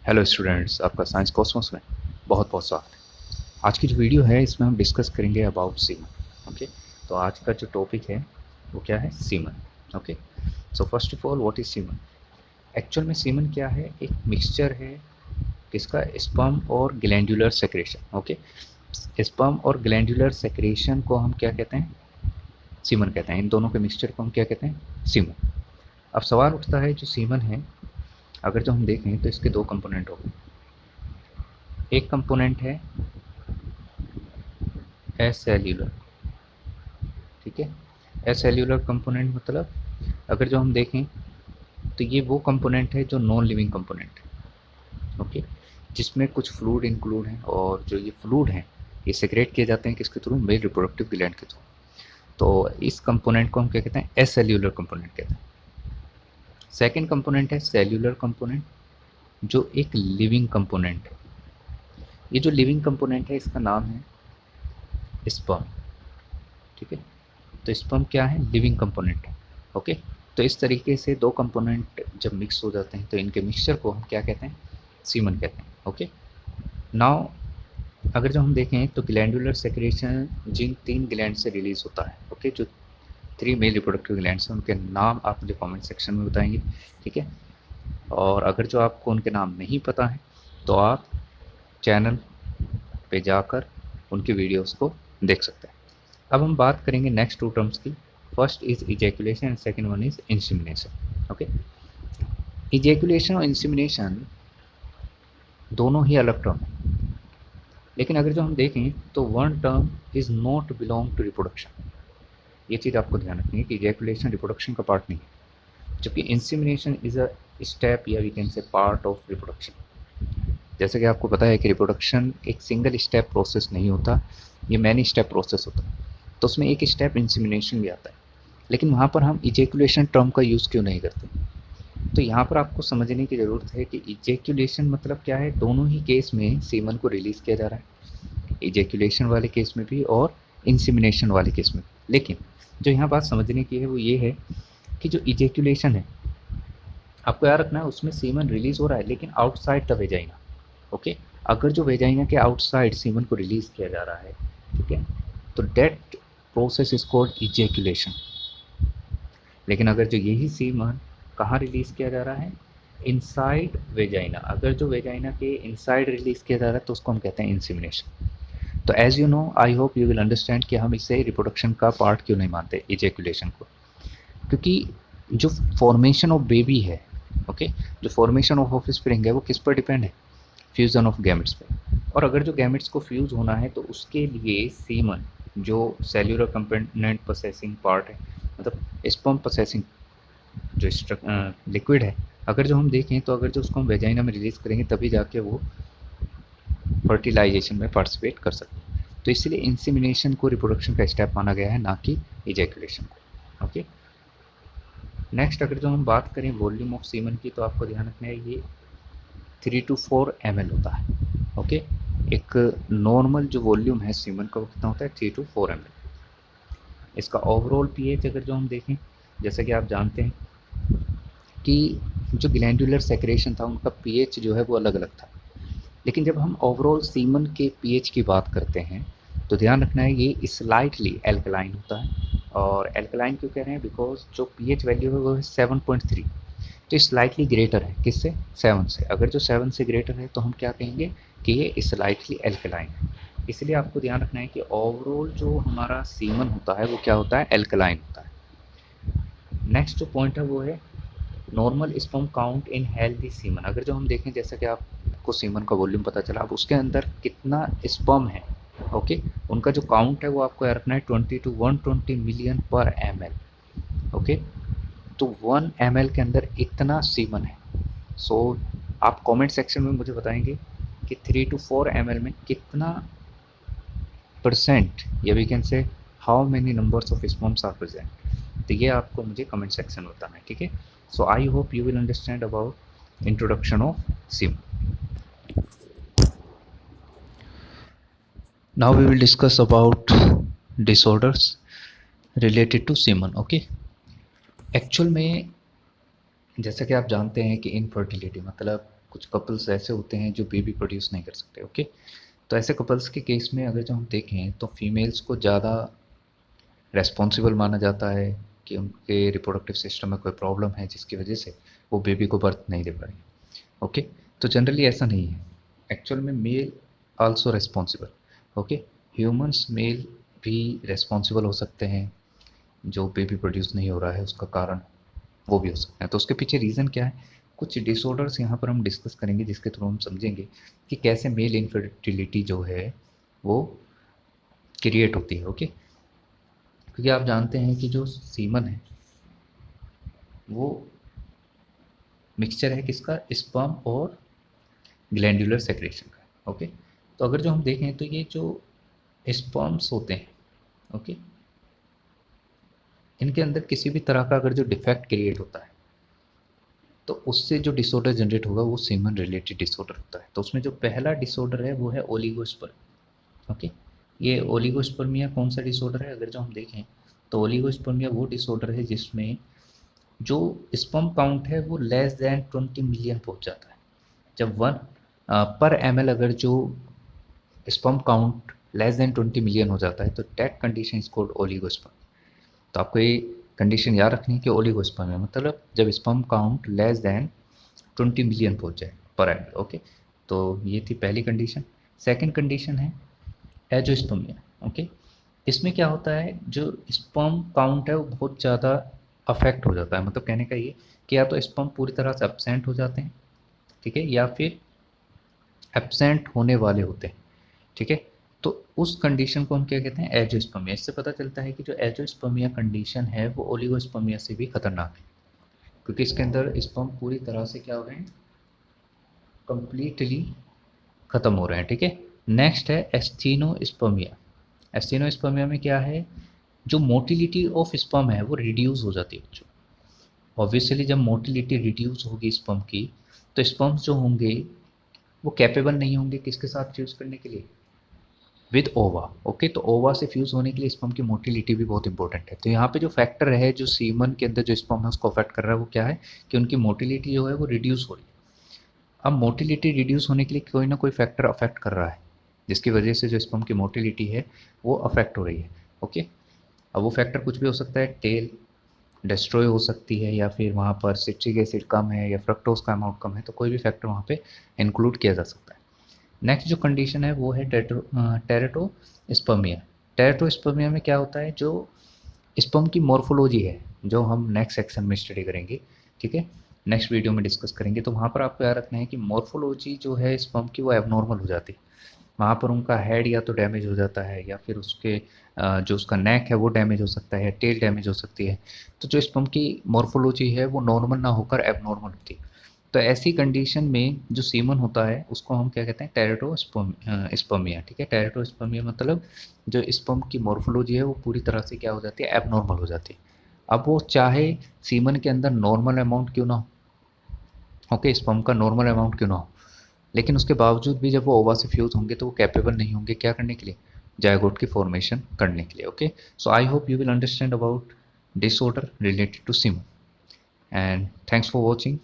Hello students, आपका science Cosmos में बहुत बहुत स्वागत है। आज की जो वीडियो है इसमें हम डिस्कस करेंगे अबाउट सीमन। ओके, तो आज का जो टॉपिक है वो क्या है? Semen. Okay, so first of all what is semen? Actual में सीमन क्या है? एक मिक्सचर है किसका? स्पर्म और ग्लैंडुलर सेक्रेशन। ओके, स्पर्म और ग्लैंडुलर सेक्रेशन को हम क्या कहते हैं? सीमन कहते हैं। इन दोनों के मिक्सचर को हम क्या कहते हैं? सीमन। अब सवाल उठता है, जो सीमन है अगर जो हम देखें तो इसके दो कंपोनेंट हो गए। एक कंपोनेंट है एसेल्यूलर, ठीक है। एसेल्यूलर कंपोनेंट मतलब अगर जो हम देखें तो ये वो कंपोनेंट है जो नॉन लिविंग कंपोनेंट है। ओके, जिसमें कुछ फ्लूइड इंक्लूड है, और जो ये फ्लूइड हैं ये सेक्रेट किए जाते हैं किसके थ्रू? मेल रिप्रोडक्टिव ग्लैंड के थ्रू। तो इस कंपोनेंट को हम क्या कहते हैं? एसेल्यूलर कंपोनेंट कहते हैं। सेकेंड कंपोनेंट है सेल्यूलर कंपोनेंट, जो एक लिविंग कंपोनेंट है। ये जो लिविंग कंपोनेंट है इसका नाम है स्पर्म, ठीक है। तो स्पर्म क्या है? लिविंग कंपोनेंट है। ओके, तो इस तरीके से दो कंपोनेंट जब मिक्स हो जाते हैं तो इनके मिक्सचर को हम क्या कहते हैं? सीमन कहते हैं। ओके, नाउ अगर जो हम देखें तो ग्लैंडुलर सेक्रेशन जिन तीन ग्लैंड से रिलीज होता है, ओके, जो थ्री मेल रिप्रोडक्टिव ग्लैंड्स हैं उनके नाम आप मुझे कमेंट सेक्शन में बताएंगे, ठीक है। और अगर जो आपको उनके नाम नहीं पता है तो आप चैनल पे जाकर उनकी वीडियोस को देख सकते हैं। अब हम बात करेंगे नेक्स्ट टू टर्म्स की। First is ejaculation and second one is insemination. Okay, ejaculation और इंसेमिनेशन दोनों ही अलग टर्म है, लेकिन अगर जो हम देखें तो one term is not belong to reproduction. ये चीज़ आपको ध्यान रखनी है कि इजैकुलेशन रिप्रोडक्शन का पार्ट नहीं है, जबकि इंसेमिनेशन इज अ स्टेप या we can say part of reproduction. जैसे कि आपको पता है कि रिप्रोडक्शन एक सिंगल स्टेप प्रोसेस नहीं होता, ये मैनी स्टेप प्रोसेस होता है। तो उसमें एक स्टेप इंसेमिनेशन भी आता है, लेकिन वहाँ पर हम इजैकुलेशन टर्म का यूज़ क्यों नहीं करते? तो यहाँ पर आपको समझने की ज़रूरत है कि इजैकुलेशन मतलब क्या है। दोनों ही केस में सीमन को रिलीज़ किया जा रहा है, इजैकुलेशन वाले केस में भी और इंसेमिनेशन वाले केस में भी। लेकिन जो यहाँ बात समझने की है वो ये है कि जो इजैकुलेशन है, आपको याद रखना है उसमें सीमन रिलीज़ हो रहा है लेकिन आउटसाइड द वेजाइना। ओके, अगर जो वेजाइना के आउटसाइड सीमन को रिलीज़ किया जा रहा है, ठीक है, तो that process is called ejaculation. लेकिन अगर जो यही सीमन कहाँ रिलीज़ किया जा रहा है? Inside vagina. अगर जो वेजाइना के इनसाइड रिलीज़ किया जा रहा है तो उसको हम कहते हैं इंसेमिनेशन। तो as you know, I hope you will understand कि हम इसे रिप्रोडक्शन का पार्ट क्यों नहीं मानते इजैकुलेशन को। क्योंकि जो फॉर्मेशन ऑफ बेबी है, ओके, जो फॉर्मेशन ऑफ ऑफस्प्रिंग है वो किस पर डिपेंड है? फ्यूज़न ऑफ गैमेट्स पे। और अगर जो गैमेट्स को फ्यूज़ होना है तो उसके लिए सीमन, जो सेल्यूलर कंपोनेंट प्रोसेसिंग पार्ट है, मतलब स्पर्म प्रोसेसिंग जो लिक्विड है, अगर जो हम देखें तो अगर जो उसको हम वेजाइना में रिलीज़ करेंगे तभी जाके वो फर्टिलाइजेशन में पार्टिसिपेट कर सकते हैं। तो इसलिए इंसेमिनेशन को रिप्रोडक्शन का स्टेप माना गया है, ना कि इजैकुलेशन को। ओके, नेक्स्ट अगर जो हम बात करें वॉल्यूम ऑफ सीमन की, तो आपको ध्यान रखना है ये 3 to 4 ml होता है। ओके, एक नॉर्मल जो वॉल्यूम है सीमन का वो कितना होता है? 3 to 4 ml। इसका ओवरऑल पीएच अगर जो हम देखें, जैसा कि आप जानते हैं कि जो ग्लैंडुलर सेक्रेशन था उनका पीएच जो है वो अलग अलग था, लेकिन जब हम ओवरऑल सीमन के पीएच की बात करते हैं तो ध्यान रखना है ये स्लाइटली एल्कलाइन होता है। और एल्कलाइन क्यों कह रहे हैं? बिकॉज जो पीएच वैल्यू है वो है 7.3, तो स्लाइटली ग्रेटर है किससे? 7 से। अगर जो 7 से ग्रेटर है तो हम क्या कहेंगे कि ये स्लाइटली एल्कलाइन है। इसलिए आपको ध्यान रखना है कि ओवरऑल जो हमारा सीमन होता है वो क्या होता है? एल्कलाइन होता है। नेक्स्ट जो पॉइंट है वो है normal sperm count in healthy semen. अगर जो हम देखें, जैसा कि आपको सीमन का वॉल्यूम पता चला, अब उसके अंदर कितना स्पर्म है, ओके, उनका जो काउंट है वो आपको याद रखना है 20 to 120 मिलियन पर ml। ओके, तो 1 ml के अंदर इतना सीमन है। सो आप कमेंट सेक्शन में मुझे बताएंगे कि 3 to 4 ml में कितना परसेंट, या we can say how many numbers of sperms are present. तो ये आपको मुझे कमेंट सेक्शन में बताना है, ठीक है। So I hope you will understand about introduction of semen. Now we will discuss about disorders related to semen. Okay, actual में जैसा कि आप जानते हैं कि इनफर्टिलिटी मतलब कुछ कपल्स ऐसे होते हैं जो बेबी प्रोड्यूस नहीं कर सकते। ओके, तो ऐसे कपल्स के केस में अगर जो हम देखें तो फीमेल्स को ज़्यादा रेस्पॉन्सिबल माना जाता है कि उनके रिप्रोडक्टिव सिस्टम में कोई प्रॉब्लम है जिसकी वजह से वो बेबी को बर्थ नहीं दे पा रही। ओके, तो जनरली ऐसा नहीं है। एक्चुअल में male also responsible. Okay, humans male भी रेस्पॉन्सिबल हो सकते हैं। जो बेबी प्रोड्यूस नहीं हो रहा है उसका कारण वो भी हो सकता है। तो उसके पीछे रीज़न क्या है, कुछ डिसऑर्डर्स यहाँ पर हम डिस्कस करेंगे जिसके थ्रू हम समझेंगे कि कैसे मेल इनफर्टिलिटी जो है वो क्रिएट होती है। ओके, क्योंकि आप जानते हैं कि जो सीमन है वो मिक्सचर है किसका, स्पर्म और ग्लैंडुलर सेक्रेशन का। ओके, तो अगर जो हम देखें तो ये जो स्पर्म्स होते हैं, ओके, इनके अंदर किसी भी तरह का अगर जो डिफेक्ट क्रिएट होता है तो उससे जो डिसऑर्डर जनरेट होगा वो सीमन रिलेटेड डिसऑर्डर होता है। तो उसमें जो पहला डिसऑर्डर है वो है ओलिगोस्पर्म। ओके, ये ओलिगोस्पर्मिया कौन सा डिसऑर्डर है, अगर जो हम देखें तो ओलिगोस्पर्मिया वो डिसऑर्डर है जिसमें जो स्पर्म काउंट है वो लेस देन 20 मिलियन पहुंच जाता है। जब 1/ml अगर जो sperm count less than 20 million हो जाता है तो दैट कंडीशन इज कॉल्ड ओलिगोस्पर्म। तो आपको ये कंडीशन याद रखनी है कि ओलिगोस्पर्मिया मतलब जब sperm count less than 20 million पहुंच जाए पर एमएल। ओके, तो ये थी पहली कंडीशन। सेकंड कंडीशन है एजोस्पर्मिया। ओके, इसमें क्या होता है, जो स्पर्म काउंट है वो बहुत ज़्यादा अफेक्ट हो जाता है। मतलब कहने का ये कि या तो स्पर्म पूरी तरह से एब्सेंट हो जाते हैं, ठीक है, या फिर एब्सेंट होने वाले होते हैं, ठीक है। तो उस कंडीशन को हम क्या कहते हैं, एजोस्पर्मिया। इससे पता चलता है कि जो एजोस्पर्मिया कंडीशन है वो ओलिगोस्पर्मिया से भी खतरनाक है, क्योंकि इसके अंदर स्पर्म पूरी तरह से क्या हो रहे हैं, कंप्लीटली खत्म हो रहे हैं, ठीक है। नेक्स्ट है एस्थीनोस्पर्मिया। एस्थीनोस्पर्मिया में क्या है, जो मोटिलिटी ऑफ स्पर्म है वो रिड्यूस हो जाती है बच्चों। ऑब्वियसली जब मोटिलिटी रिड्यूस होगी स्पर्म की तो स्पर्म्स जो होंगे वो कैपेबल नहीं होंगे किसके साथ फ्यूज करने के लिए, विद ओवा। ओके, तो ओवा से फ्यूज होने के लिए स्पर्म की मोटिलिटी भी बहुत इंपॉर्टेंट है। तो यहाँ पे जो फैक्टर है जो सीमन के अंदर जो स्पर्म है उसको अफेक्ट कर रहा है वो क्या है कि उनकी मोटिलिटी जो है वो रिड्यूस हो रही है। अब मोटिलिटी रिड्यूस होने के लिए कोई ना कोई फैक्टर अफेक्ट कर रहा है जिसकी वजह से जो स्पर्म की मोटिलिटी है वो अफेक्ट हो रही है। ओके, अब वो फैक्टर कुछ भी हो सकता है, टेल डिस्ट्रॉय हो सकती है, या फिर वहाँ पर सिट्रिक एसिड कम है या फ्रक्टोज का अमाउंट कम है, तो कोई भी फैक्टर वहाँ पे इंक्लूड किया जा सकता है। नेक्स्ट जो कंडीशन है वो है टेरेटोस्पर्मिया। टेरेटोस्पर्मिया में क्या होता है, जो स्पर्म की मॉर्फोलॉजी है जो हम नेक्स्ट सेक्शन में स्टडी करेंगे, ठीक है, नेक्स्ट वीडियो में डिस्कस करेंगे। तो वहाँ पर आपको याद रखना है कि मॉर्फोलॉजी जो है स्पर्म की वो एबनॉर्मल हो जाती है। वहाँ पर उनका हेड या तो डैमेज हो जाता है या फिर उसके जो उसका नेक है वो डैमेज हो सकता है, टेल डैमेज हो सकती है। तो जो स्पर्म की मॉर्फोलॉजी है वो नॉर्मल ना होकर एबनॉर्मल होती है। तो ऐसी कंडीशन में जो सीमन होता है उसको हम क्या कहते हैं, टेरेटोस्पर्मिया, ठीक है। टेरेटोस्पर्मिया मतलब जो स्पर्म की मॉर्फोलॉजी है वो पूरी तरह से क्या हो जाती है, एबनॉर्मल हो जाती है। अब वो चाहे सीमन के अंदर नॉर्मल अमाउंट क्यों ना हो, ओके, स्पर्म का नॉर्मल अमाउंट क्यों ना हो, लेकिन उसके बावजूद भी जब वो ओवा से फ्यूज होंगे तो वो कैपेबल नहीं होंगे क्या करने के लिए, जायगोट की फॉर्मेशन करने के लिए। Okay, so I hope you will understand about disorder related to semen, and thanks for watching.